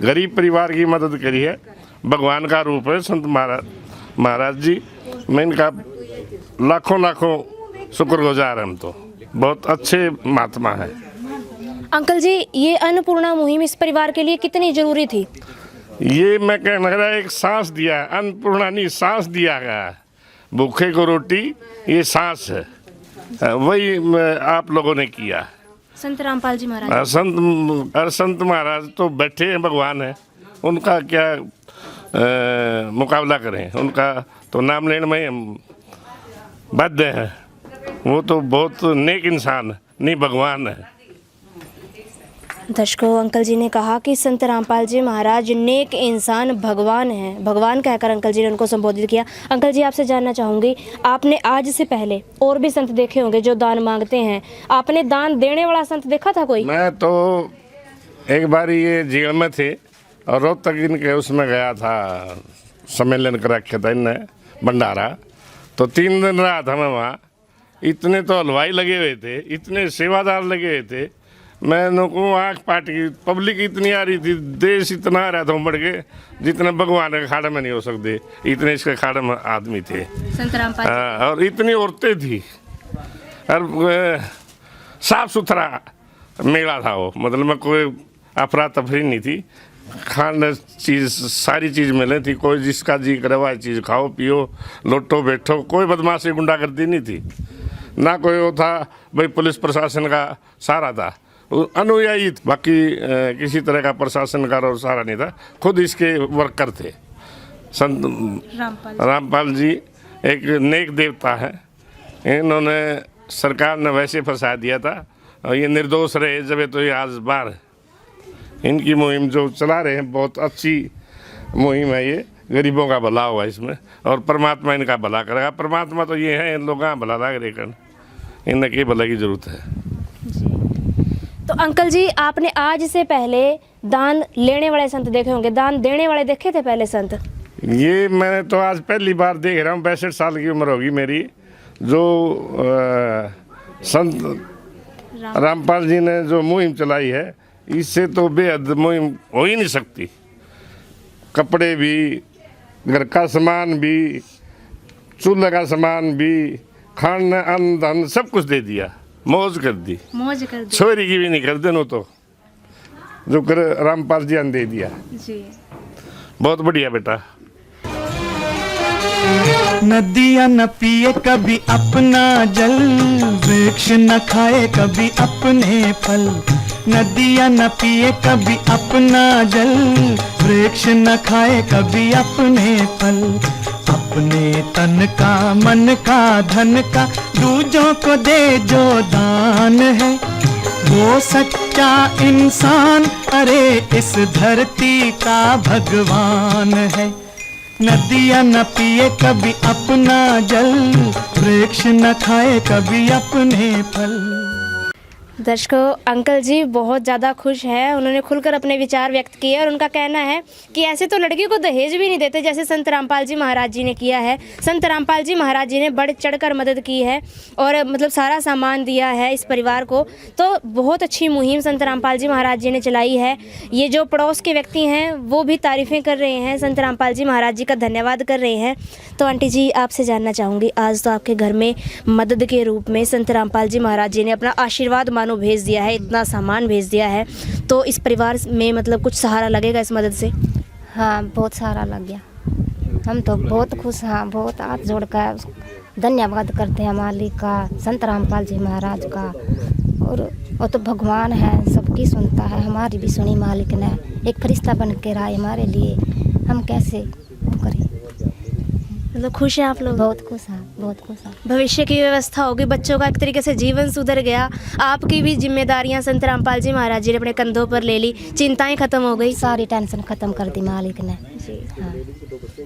गरीब परिवार की मदद करी है। भगवान का रूप है संत महाराज जी। मैं इनका लाखों लाखों शुक्रगुजार। हम तो बहुत अच्छे महात्मा है। अंकल जी, ये अन्नपूर्णा मुहिम इस परिवार के लिए कितनी जरूरी थी? ये मैं कहना रहा, एक सांस दिया है, अन्नपूर्णा नहीं, सांस दिया गया है। भूखे को रोटी, ये सांस है, वही आप लोगों ने किया। संत रामपाल जी महाराज, संत महाराज तो बैठे हैं, भगवान है, उनका क्या मुकाबला करें। उनका तो नाम लेने में हम बाध्य हैं। वो तो बहुत नेक इंसान नहीं, भगवान है। दर्शकों, अंकल जी ने कहा कि संत रामपाल जी महाराज नेक इंसान, भगवान हैं। भगवान कहकर अंकल जी ने उनको संबोधित किया। अंकल जी, आपसे जानना चाहूँगी, आपने आज से पहले और भी संत देखे होंगे जो दान मांगते हैं, आपने दान देने वाला संत देखा था कोई? मैं तो एक बार ये जेल में थे और रोहतक इनके उसमें गया था, सम्मेलन कर रखा था इनने, भंडारा। तो 3 दिन रहा था मैं वहाँ। इतने तो हलवाई लगे हुए थे, इतने सेवादार लगे हुए थे। मैं को आँख पाट की, पब्लिक इतनी आ रही थी, देश इतना आ रहा था उमड़ के, जितने भगवान के खाड़े में नहीं हो सकते, इतने इसके खाड़े में आदमी थे। संत रामपाल। और इतनी औरतें थी और साफ सुथरा मेला था वो। मतलब में कोई अफरा तफरी नहीं थी। खाने चीज़, सारी चीज़ मिले थी। कोई जिसका जी करे वह चीज़ खाओ पियो, लोटो बैठो। कोई बदमाशी गुंडागर्दी नहीं थी, ना कोई वो था भाई पुलिस प्रशासन का सहारा था, अनुयायी। बाकी किसी तरह का प्रशासन का और सहारा नहीं था, खुद इसके वर्कर थे। संत रामपाल जी एक नेक देवता है। इन्होंने सरकार ने वैसे फंसा दिया था और ये निर्दोष रहे, जब तो ये आज बाहर। इनकी मुहिम जो चला रहे हैं, बहुत अच्छी मुहिम है ये। गरीबों का भला हुआ इसमें और परमात्मा इनका भला करेगा। परमात्मा तो ये है, इन लोगों का भला करेगा, इन्हें के भला की जरूरत है। तो अंकल जी, आपने आज से पहले दान लेने वाले संत देखे होंगे, दान देने वाले देखे थे पहले संत? ये मैंने तो आज पहली बार देख रहा हूँ। 62 साल की उम्र होगी मेरी। जो संत रामपाल जी ने जो मुहिम चलाई है, इससे तो बेहद मुहिम हो ही नहीं सकती। कपड़े भी, घर का सामान भी, चूल्हे का सामान भी, खाना, अन्न धन सब कुछ दे दिया, मौज कर दी। छोरी की भी नहीं कर देनो तो जो कर रामपाल जी ने दे दिया जी। बहुत बढ़िया बेटा। नदियाँ न पिए कभी अपना जल, वृक्ष न खाए कभी अपने फल। नदियाँ न पिए कभी अपना जल, वृक्ष न खाए कभी अपने फल। अपने तन का, मन का, धन का दूजों को दे जो दान है, वो सच्चा इंसान, अरे इस धरती का भगवान है। नदियाँ न पिए कभी अपना जल, वृक्ष न खाए कभी अपने फल। दर्शकों, अंकल जी बहुत ज़्यादा खुश हैं। उन्होंने खुलकर अपने विचार व्यक्त किए और उनका कहना है कि ऐसे तो लड़की को दहेज भी नहीं देते जैसे संत रामपाल जी महाराज जी ने किया है। संत रामपाल जी महाराज जी ने बढ़ चढ़कर मदद की है और मतलब सारा सामान दिया है इस परिवार को। तो बहुत अच्छी मुहिम संत रामपाल जी महाराज जी ने चलाई है। ये जो पड़ोस के व्यक्ति हैं वो भी तारीफ़ें कर रहे हैं, संत रामपाल जी महाराज जी का धन्यवाद कर रहे हैं। तो आंटी जी, आपसे जानना चाहूँगी, आज तो आपके घर में मदद के रूप में संत रामपाल जी महाराज जी ने अपना आशीर्वाद मानो भेज दिया है, इतना सामान भेज दिया है, तो इस परिवार में मतलब कुछ सहारा लगेगा इस मदद से? हाँ बहुत सारा लग गया। हम तो बहुत खुश हैं, बहुत हाथ जोड़कर धन्यवाद करते हैं मालिक का, संत रामपाल जी महाराज का। और वो तो भगवान है, सबकी सुनता है, हमारी भी सुनी मालिक ने, एक फरिश्ता बन के आए हमारे लिए। हम कैसे करें? मतलब खुश हैं आप लोग? बहुत खुश हैं, बहुत खुश हैं। भविष्य की व्यवस्था होगी, बच्चों का एक तरीके से जीवन सुधर गया, आपकी भी जिम्मेदारियां संत रामपाल जी महाराज जी ने अपने कंधों पर ले ली, चिंताएं खत्म हो गई। सारी टेंशन खत्म कर दी मालिक ने। हाँ।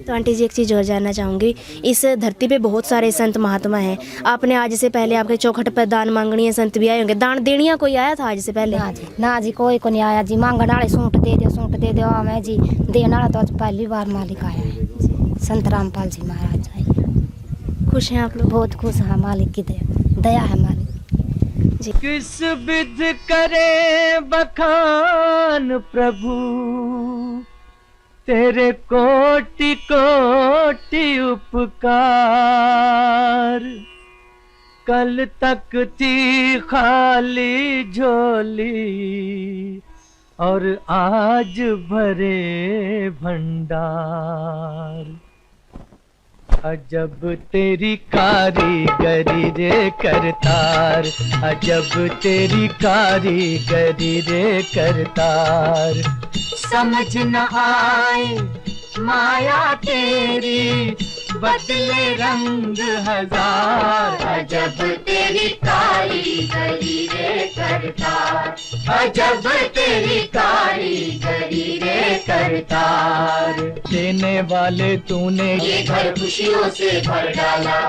तो आंटी जी एक चीज़ और जानना चाहूँगी, इस धरती पे बहुत सारे संत महात्मा हैं, आपने आज से पहले आपके चौखट पर दान मांगनी संत भी आए होंगे, दान देनिया कोई आया था आज से पहले? ना जी कोई को नहीं आया जी। मांगने वाले सूट दे दो हमें जी, देने वाला तो आज पहली बार मालिक आया है, संत रामपाल जी महाराज आए। खुश हैं आप लोग? बहुत खुश हैं, मालिक की दया है मालिक जी। किस विध करे बखान प्रभु, तेरे कोटि कोटि उपकार। कल तक थी खाली झोली और आज भरे भंडार। अजब तेरी कारीगरी रे करतार, अजब तेरी कारीगरी रे करतार। समझ न आए माया तेरी, बदले रंग हजार। अजब तेरी कारीगरी रे करतार, अजब तेरी कारीगरी रे करतार। देने वाले तूने ये घर खुशियों से भर डाला,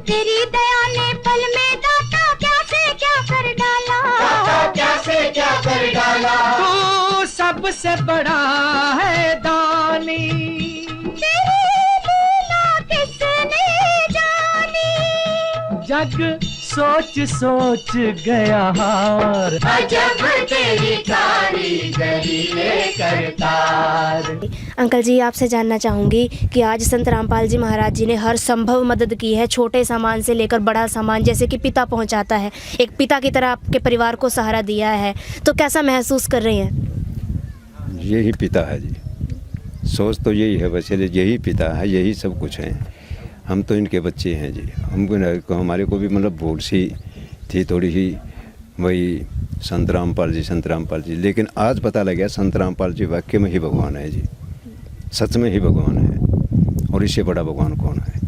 तेरी दया ने पल में दाता क्या से क्या कर डाला, दाता क्या से क्या कर डाला। तू सबसे बड़ा है दानी, जग सोच सोच गया हार। अजब तेरी कारीगरी रे करतार। अंकल जी आपसे जानना चाहूँगी कि आज संत रामपाल जी महाराज जी ने हर संभव मदद की है, छोटे सामान से लेकर बड़ा सामान, जैसे कि पिता पहुँचाता है, एक पिता की तरह आपके परिवार को सहारा दिया है, तो कैसा महसूस कर रही हैं? यही पिता है जी, सोच तो यही है, बस यही पिता है, यही सब कुछ है। हम तो इनके बच्चे हैं जी। हमको हमारे को भी मतलब भूल सी थी थोड़ी ही, वही संत रामपाल जी, लेकिन आज पता लग गया संत रामपाल जी वाकई में ही भगवान है जी, सच में ही भगवान है, और इससे बड़ा भगवान कौन है।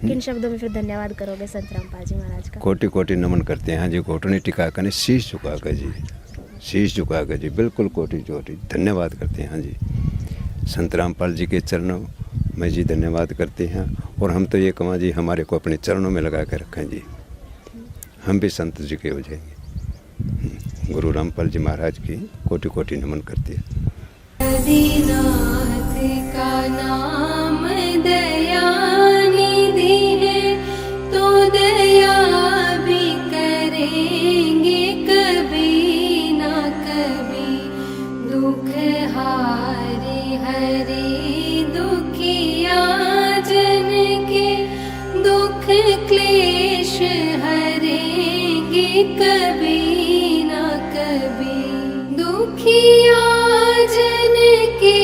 किन शब्दों में फिर धन्यवाद करोगे संत रामपाल जी महाराज का? कोटि कोटि नमन करते हैं जी, घुटने टिका कर, शीश झुका कर जी, शीश झुका कर जी, बिल्कुल कोटि कोटि धन्यवाद करते हैं जी। संत रामपाल जी के चरणों में जी धन्यवाद करते हैं, और हम तो ये कमा जी हमारे को अपने चरणों में लगा कर रखें जी, हम भी संत जी के हो जाएंगे। गुरु रामपाल जी महाराज की कोटि कोटि नमन करते हैं। आदिनाथ का नाम दयानिधि है, तो दया भी करेंगे कभी ना कभी। दुख हारे हरे दुखिया जन के, दुख क्लेश हरेंगे कभी ना कभी। दुखिया जन के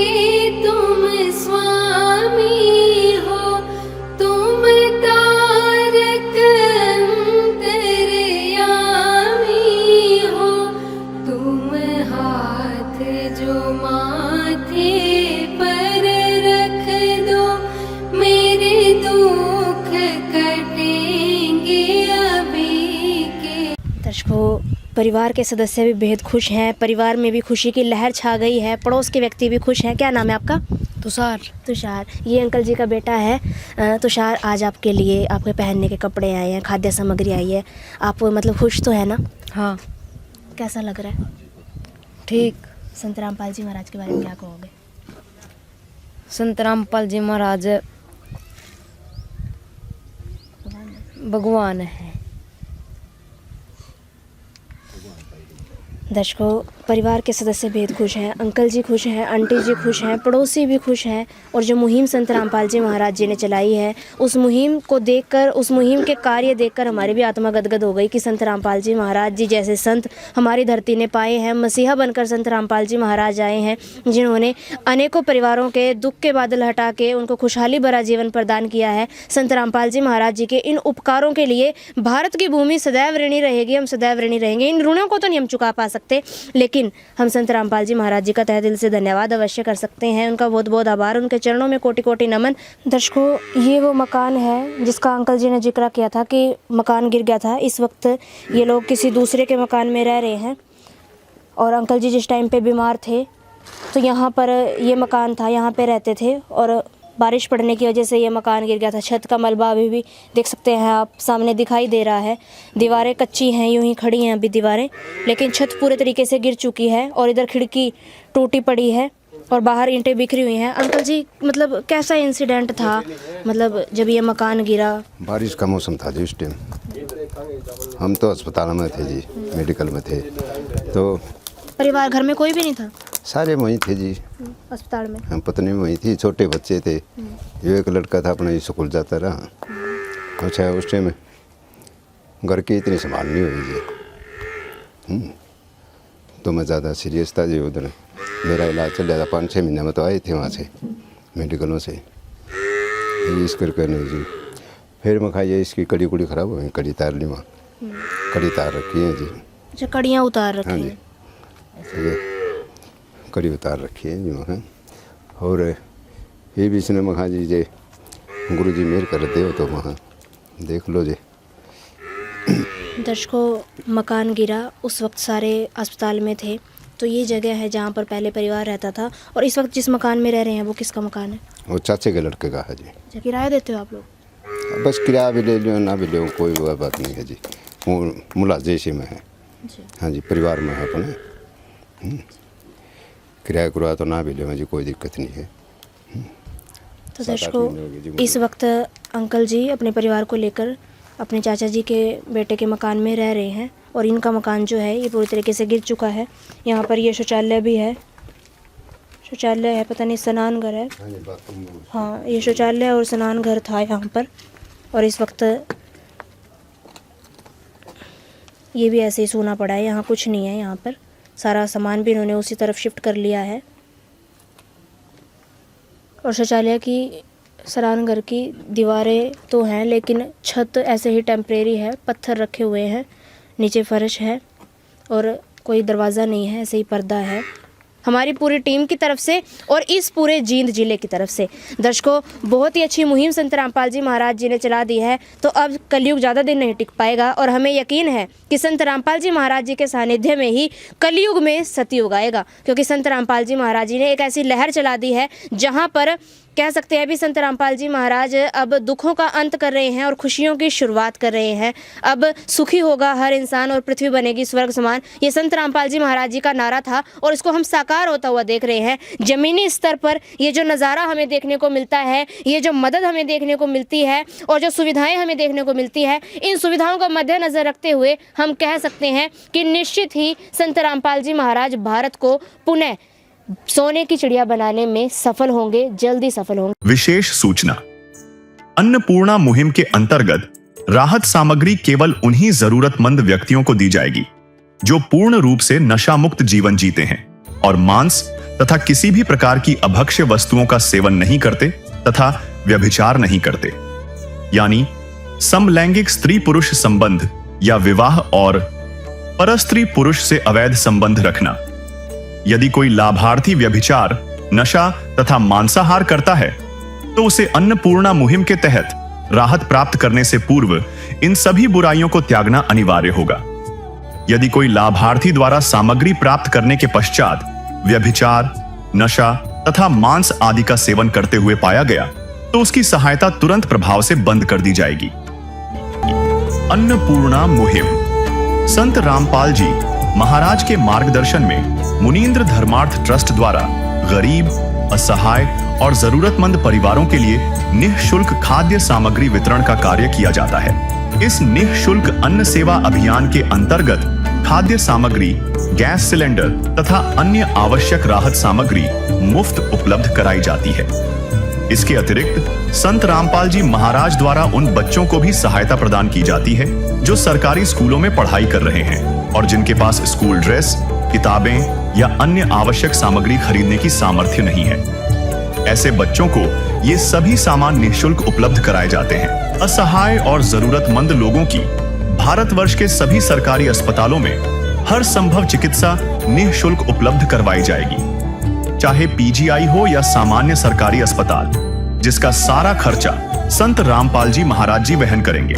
तुम स्वामी हो, तुम तारक अंतर्यामी हो। तुम हाथ जो माथे पर रख दो, मेरे दुख कटेंगे अभी के। दर्शकों, परिवार के सदस्य भी बेहद खुश हैं, परिवार में भी खुशी की लहर छा गई है, पड़ोस के व्यक्ति भी खुश हैं। क्या नाम है आपका? तुषार। ये अंकल जी का बेटा है। तुषार, आज आपके लिए आपके पहनने के कपड़े आए हैं, खाद्य सामग्री आई है, आप मतलब खुश तो है ना? हाँ कैसा लग रहा है? ठीक। संत रामपाल जी महाराज के बारे में क्या कहोगे? संत रामपाल जी महाराज भगवान है। दर्शकों, परिवार के सदस्य बेहद खुश हैं, अंकल जी खुश हैं, आंटी जी खुश हैं, पड़ोसी भी खुश हैं। और जो मुहिम संत रामपाल जी महाराज जी ने चलाई है, उस मुहिम को देखकर, उस मुहिम के कार्य देखकर हमारी भी आत्मा गदगद हो गई कि संत रामपाल जी महाराज जी जैसे संत हमारी धरती ने पाए हैं। मसीहा बनकर संत रामपाल जी महाराज आए हैं, जिन्होंने अनेकों परिवारों के दुख के बादल हटा के उनको खुशहाली भरा जीवन प्रदान किया है। संत रामपाल जी महाराज जी के इन उपकारों के लिए भारत की भूमि सदैव ऋणी रहेगी, हम सदैव ऋणी रहेंगे। इन ऋणों को तो नहीं हम चुका पा सकते, लेकिन हम संत रामपाल जी महाराज जी का तहे दिल से धन्यवाद अवश्य कर सकते हैं। उनका बहुत बहुत आभार, उनके चरणों में कोटि कोटि नमन। दर्शकों, ये वो मकान है जिसका अंकल जी ने जिक्र किया था कि मकान गिर गया था। इस वक्त ये लोग किसी दूसरे के मकान में रह रहे हैं और अंकल जी जिस टाइम पे बीमार थे तो यहाँ पर ये मकान था, यहाँ पे रहते थे और बारिश पड़ने की वजह से ये मकान गिर गया था। छत का मलबा अभी भी देख सकते हैं आप, सामने दिखाई दे रहा है। दीवारें कच्ची हैं, यूं ही खड़ी हैं अभी दीवारें, लेकिन छत पूरे तरीके से गिर चुकी है और इधर खिड़की टूटी पड़ी है और बाहर ईंटें बिखरी हुई हैं। अंकल जी, मतलब कैसा इंसिडेंट था, मतलब जब ये मकान गिरा? बारिश का मौसम था जी उस टाइम, हम तो अस्पताल में थे जी, मेडिकल में थे। तो परिवार घर में कोई भी नहीं था? सारे वहीं थे जी, अस्पताल में। हम पत्नी वहीं थी, छोटे बच्चे थे। ये एक लड़का था अपना स्कूल जाता रहा। अच्छा, उस टाइम घर की इतनी संभाल नहीं हुई जी। तो मैं ज़्यादा सीरियस था जी। उधर मेरा इलाज चल रहा था, 5-6 महीने में तो आए थे वहाँ से मेडिकलों से। इस करके नहीं जी, फिर मैं खाइए इसकी कड़ी कुड़ी ख़राब हो गई, कड़ी तार ली वहाँ, कड़ी तार रखी है जी। अच्छा, कड़ियाँ उतार रखी हाँ जी, हैं। ये कड़ी उतार रखी है जी वहाँ। और ये भी इसने मखा जी जे गुरु जी मेहर कर दे तो वहाँ देख लो जी। दर्शकों, मकान गिरा, उस वक्त सारे अस्पताल में थे। तो ये जगह है जहाँ पर पहले परिवार रहता था। और इस वक्त जिस मकान में रह रहे हैं वो किसका मकान है? वो चाचे के लड़के का है जी। अच्छा, किराया देते हो आप लोग? बस किराया भी ले लो ना भी लो, कोई वो बात नहीं है जी। वो मुलाजिम में है जी। हाँ जी, परिवार में है अपने। किराया कुराया तो ना भी ले जी, कोई दिक्कत नहीं है। तो दर्शकों, इस वक्त अंकल जी अपने परिवार को लेकर अपने चाचा जी के बेटे के मकान में रह रहे हैं और इनका मकान जो है ये पूरी तरीके से गिर चुका है। यहाँ पर ये शौचालय भी है, शौचालय है, पता नहीं स्नान घर है। हाँ, ये शौचालय और स्नान घर था यहाँ पर। और इस वक्त ये भी ऐसे ही सूना पड़ा है, यहाँ कुछ नहीं है। यहाँ पर सारा सामान भी इन्होंने उसी तरफ शिफ्ट कर लिया है। और शौचालय की, स्नान घर की दीवारें तो हैं, लेकिन छत ऐसे ही टेम्परेरी है, पत्थर रखे हुए हैं, नीचे फर्श है और कोई दरवाज़ा नहीं है, ऐसे ही पर्दा है। हमारी पूरी टीम की तरफ से और इस पूरे जींद जिले की तरफ से दर्शकों, बहुत ही अच्छी मुहिम संत रामपाल जी महाराज जी ने चला दी है। तो अब कलयुग ज़्यादा दिन नहीं टिक पाएगा और हमें यकीन है कि संत रामपाल जी महाराज जी के सानिध्य में ही कलयुग में सतयुग आएगा, क्योंकि संत रामपाल जी महाराज जी ने एक ऐसी लहर चला दी है जहाँ पर कह सकते हैं अभी संत रामपाल जी महाराज अब दुखों का अंत कर रहे हैं और खुशियों की शुरुआत कर रहे हैं। अब सुखी होगा हर इंसान और पृथ्वी बनेगी स्वर्ग समान, ये संत रामपाल जी महाराज जी का नारा था और इसको हम साकार होता हुआ देख रहे हैं। ज़मीनी स्तर पर ये जो नज़ारा हमें देखने को मिलता है, ये जो मदद हमें देखने को मिलती है और जो सुविधाएँ हमें देखने को मिलती है, इन सुविधाओं को मद्देनज़र रखते हुए हम कह सकते हैं कि निश्चित ही संत रामपाल जी महाराज भारत को पुनः सोने की चिड़िया बनाने में सफल होंगे, जल्दी सफल होंगे। विशेष सूचना, अन्नपूर्णा मुहिम के अंतर्गत राहत सामग्री केवल उन्हीं जरूरतमंद व्यक्तियों को दी जाएगी जो पूर्ण रूप से नशा मुक्त जीवन जीते हैं और मांस तथा किसी भी प्रकार की अभक्ष्य वस्तुओं का सेवन नहीं करते तथा व्यभिचार नहीं करते, यानी समलैंगिक स्त्री पुरुष संबंध या विवाह और परस्त्री पुरुष से अवैध संबंध रखना। यदि कोई लाभार्थी व्यभिचार, नशा तथा मांसाहार करता है तो उसे अन्नपूर्णा मुहिम के तहत राहत प्राप्त करने से पूर्व इन सभी बुराइयों को त्यागना अनिवार्य होगा। यदि कोई लाभार्थी द्वारा सामग्री प्राप्त करने के पश्चात व्यभिचार, नशा तथा मांस आदि का सेवन करते हुए पाया गया तो उसकी सहायता तुरंत प्रभाव से बंद कर दी जाएगी। अन्नपूर्णा मुहिम संत रामपाल जी महाराज के मार्गदर्शन में मुनीन्द्र धर्मार्थ ट्रस्ट द्वारा गरीब, असहाय और जरूरतमंद परिवारों के लिए निःशुल्क खाद्य सामग्री वितरण का कार्य किया जाता है। इस निःशुल्क अन्न सेवा अभियान के अंतर्गत खाद्य सामग्री गैस सिलेंडर तथा अन्य आवश्यक राहत सामग्री मुफ्त उपलब्ध कराई जाती है। इसके अतिरिक्त संत रामपाल जी महाराज द्वारा उन बच्चों को भी सहायता प्रदान की जाती है जो सरकारी स्कूलों में पढ़ाई कर रहे हैं और जिनके पास स्कूल ड्रेस, किताबें या अन्य आवश्यक सामग्री खरीदने की सामर्थ्य नहीं है। ऐसे बच्चों को ये सभी सामान निःशुल्क उपलब्ध कराए जाते हैं। असहाय और जरूरतमंद लोगों की भारतवर्ष के सभी सरकारी अस्पतालों में हर संभव चिकित्सा निःशुल्क उपलब्ध करवाई जाएगी, चाहे पीजीआई हो या सामान्य सरकारी अस्पताल, जिसका सारा खर्चा संत रामपाल जी महाराज जी वहन करेंगे।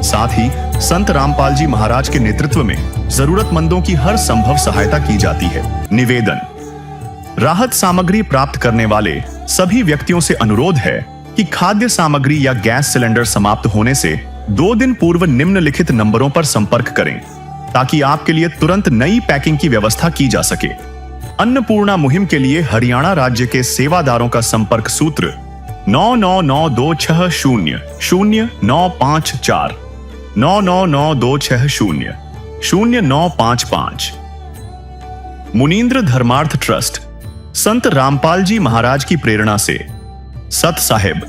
साथ ही संत रामपाल जी महाराज के नेतृत्व में जरूरतमंदों की हर संभव सहायता की जाती है। निवेदन: राहत सामग्री प्राप्त करने वाले सभी व्यक्तियों से अनुरोध है कि खाद्य सामग्री या गैस सिलेंडर समाप्त होने से 2 दिन पूर्व निम्नलिखित नंबरों पर संपर्क करें ताकि आपके लिए तुरंत नई पैकिंग की व्यवस्था की जा सके। अन्नपूर्णा मुहिम के लिए हरियाणा राज्य के सेवादारों का संपर्क सूत्र 9992600954 9992600955। मुनींद्र धर्मार्थ ट्रस्ट संत रामपाल जी महाराज की प्रेरणा से सत साहिब